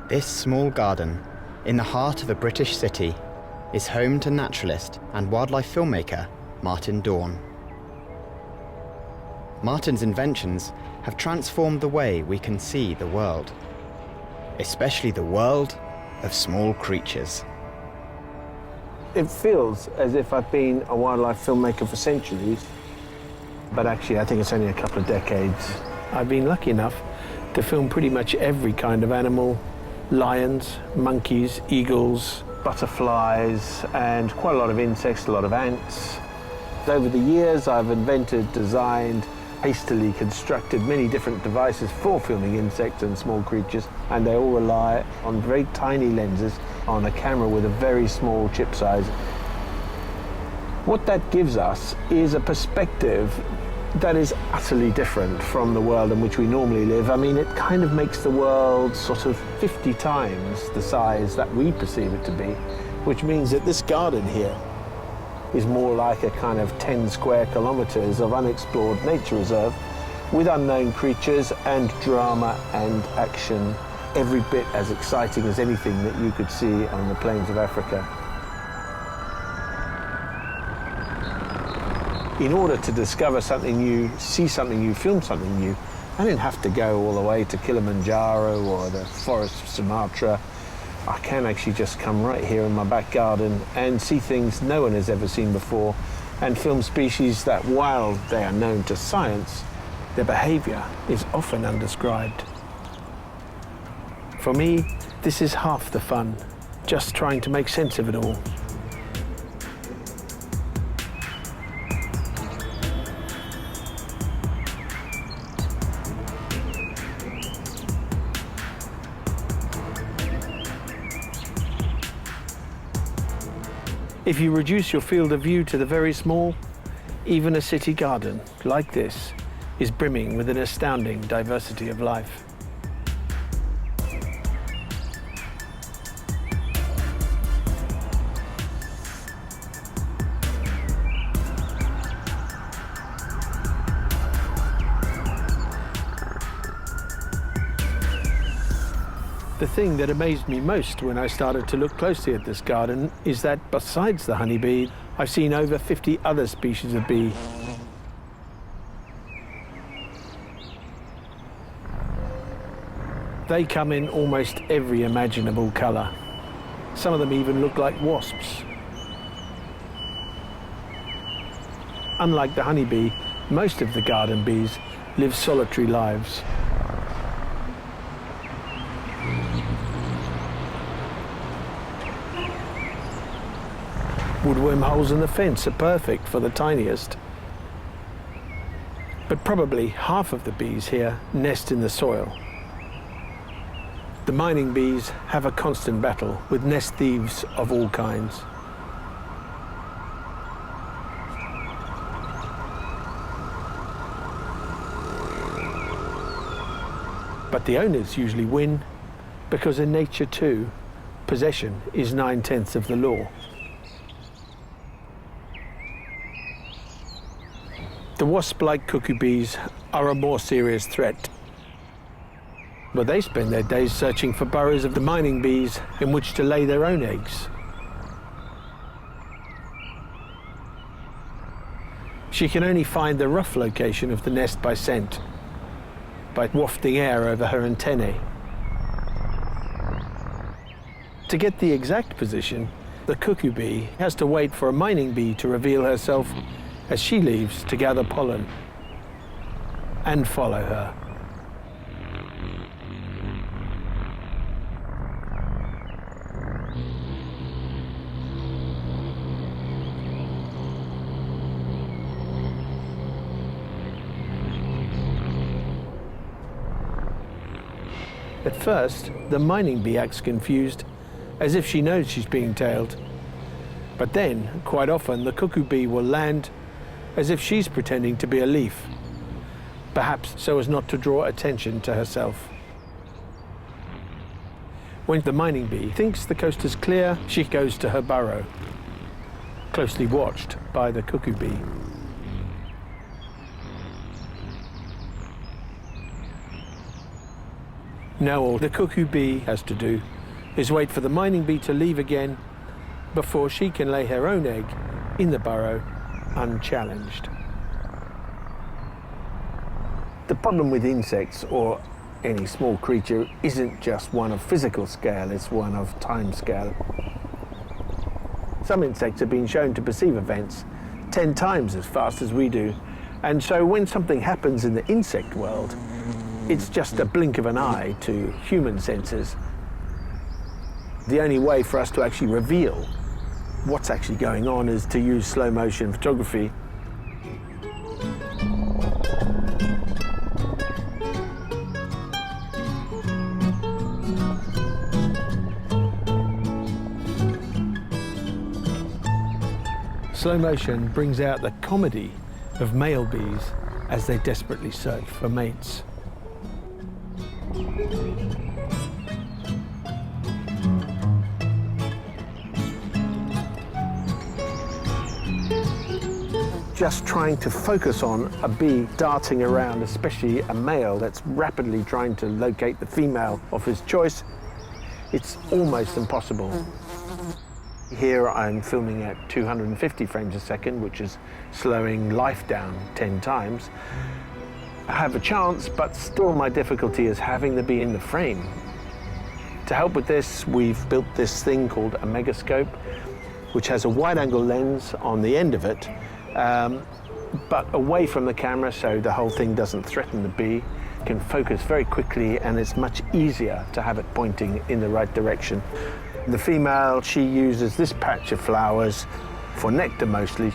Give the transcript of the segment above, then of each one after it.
This small garden, in the heart of a British city, is home to naturalist and wildlife filmmaker Martin Dohrn. Martin's inventions have transformed the way we can see the world, especially the world of small creatures. It feels as if I've been a wildlife filmmaker for centuries, but actually I think it's only a couple of decades. I've been lucky enough to film pretty much every kind of animal: lions, monkeys, eagles, butterflies, and quite a lot of insects, a lot of ants. Over the years I've invented, designed, hastily constructed many different devices for filming insects and small creatures, and they all rely on very tiny lenses on a camera with a very small chip size. What that gives us is a perspective that is utterly different from the world in which we normally live. I mean, it kind of makes the world sort of 50 times the size that we perceive it to be, which means that this garden here is more like a kind of 10 square kilometers of unexplored nature reserve with unknown creatures and drama and action, every bit as exciting as anything that you could see on the plains of Africa. In order to discover something new, see something new, film something new, I didn't have to go all the way to Kilimanjaro or the forests of Sumatra. I can actually just come right here in my back garden and see things no one has ever seen before, and film species that, while they are known to science, their behavior is often undescribed. For me, this is half the fun, just trying to make sense of it all. If you reduce your field of view to the very small, even a city garden like this is brimming with an astounding diversity of life. The thing that amazed me most when I started to look closely at this garden is that besides the honeybee, I've seen over 50 other species of bee. They come in almost every imaginable color. Some of them even look like wasps. Unlike the honeybee, most of the garden bees live solitary lives. Woodworm holes in the fence are perfect for the tiniest. But probably half of the bees here nest in the soil. The mining bees have a constant battle with nest thieves of all kinds. But the owners usually win, because in nature too, possession is 9/10 of the law. The wasp-like cuckoo bees are a more serious threat, but they spend their days searching for burrows of the mining bees in which to lay their own eggs. She can only find the rough location of the nest by scent, by wafting air over her antennae. To get the exact position, the cuckoo bee has to wait for a mining bee to reveal herself as she leaves to gather pollen, and follow her. At first, the mining bee acts confused, as if she knows she's being tailed. But then, quite often, the cuckoo bee will land as if she's pretending to be a leaf, perhaps so as not to draw attention to herself. When the mining bee thinks the coast is clear, she goes to her burrow, closely watched by the cuckoo bee. Now all the cuckoo bee has to do is wait for the mining bee to leave again before she can lay her own egg in the burrow unchallenged. The problem with insects or any small creature isn't just one of physical scale, it's one of time scale. Some insects have been shown to perceive events 10 times as fast as we do. And so when something happens in the insect world, it's just a blink of an eye to human senses. The only way for us to actually reveal what's actually going on is to use slow motion photography. Slow motion brings out the comedy of male bees as they desperately search for mates. Just trying to focus on a bee darting around, especially a male that's rapidly trying to locate the female of his choice, it's almost impossible. Here I'm filming at 250 frames a second, which is slowing life down 10 times. I have a chance, but still my difficulty is having the bee in the frame. To help with this, we've built this thing called a megascope, which has a wide-angle lens on the end of it, but away from the camera so the whole thing doesn't threaten the bee. It can focus very quickly and it's much easier to have it pointing in the right direction. The female, she uses this patch of flowers for nectar mostly,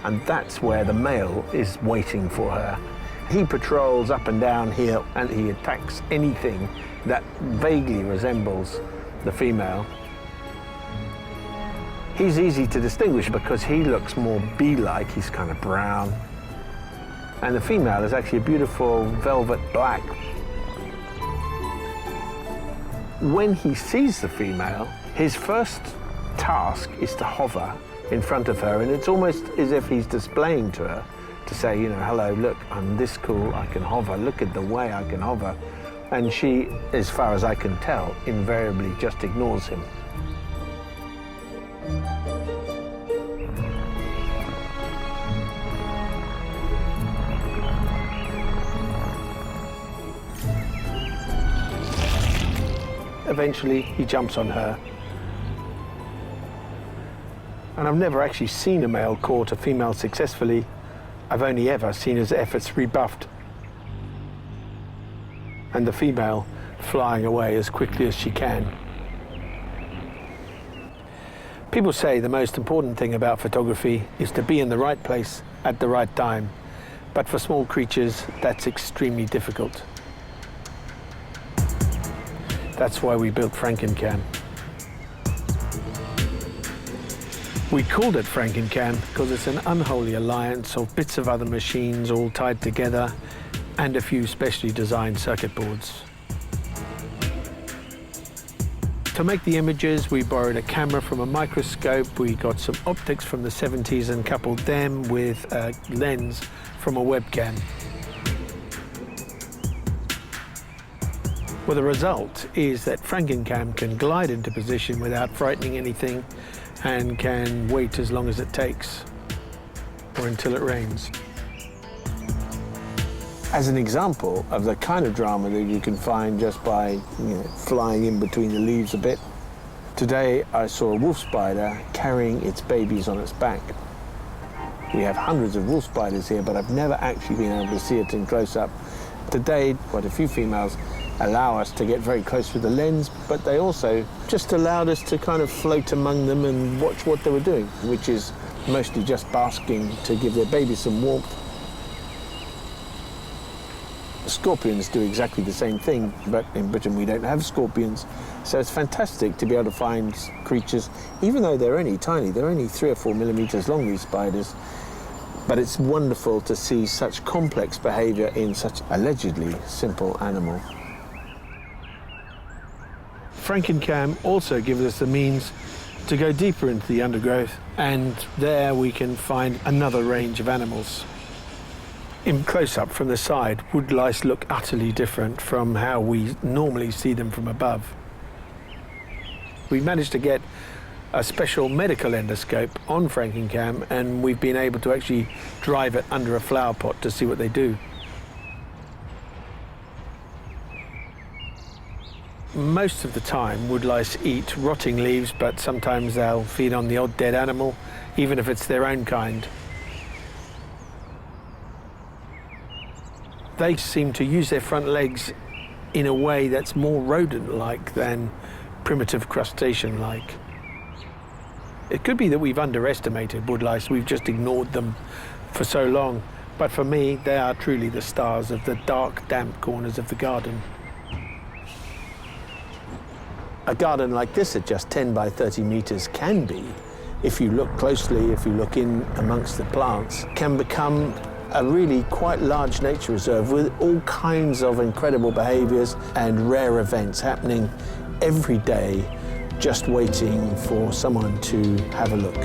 and that's where the male is waiting for her. He patrols up and down here and he attacks anything that vaguely resembles the female. He's easy to distinguish because he looks more bee-like, he's kind of brown. And the female is actually a beautiful velvet black. When he sees the female, his first task is to hover in front of her, and it's almost as if he's displaying to her to say, you know, hello, look, I'm this cool, I can hover, look at the way I can hover. And she, as far as I can tell, invariably just ignores him. Eventually, he jumps on her. And I've never actually seen a male court a female successfully. I've only ever seen his efforts rebuffed. And the female flying away as quickly as she can. People say the most important thing about photography is to be in the right place at the right time. But for small creatures, that's extremely difficult. That's why we built FrankenCam. We called it FrankenCam because it's an unholy alliance of bits of other machines all tied together and a few specially designed circuit boards. To make the images, we borrowed a camera from a microscope, we got some optics from the 70s and coupled them with a lens from a webcam. Well, the result is that FrankenCam can glide into position without frightening anything and can wait as long as it takes, or until it rains. As an example of the kind of drama that you can find just by flying in between the leaves a bit, today I saw a wolf spider carrying its babies on its back. We have hundreds of wolf spiders here, but I've never actually been able to see it in close-up. Today, quite a few females allow us to get very close with the lens, but they also just allowed us to kind of float among them and watch what they were doing, which is mostly just basking to give their babies some warmth. Scorpions do exactly the same thing, but in Britain we don't have scorpions, so it's fantastic to be able to find creatures, even though they're only tiny, they're only 3 or 4 millimeters long, these spiders, but it's wonderful to see such complex behavior in such allegedly simple animal. FrankenCam also gives us the means to go deeper into the undergrowth, and there we can find another range of animals. In close-up from the side, woodlice look utterly different from how we normally see them from above. We managed to get a special medical endoscope on Frankencam, and we've been able to actually drive it under a flower pot to see what they do. Most of the time, woodlice eat rotting leaves, but sometimes they'll feed on the odd dead animal, even if it's their own kind. They seem to use their front legs in a way that's more rodent-like than primitive crustacean-like. It could be that we've underestimated woodlice, we've just ignored them for so long, but for me, they are truly the stars of the dark, damp corners of the garden. A garden like this at just 10 by 30 meters can be, if you look closely, if you look in amongst the plants, can become a really quite large nature reserve with all kinds of incredible behaviors and rare events happening every day, just waiting for someone to have a look.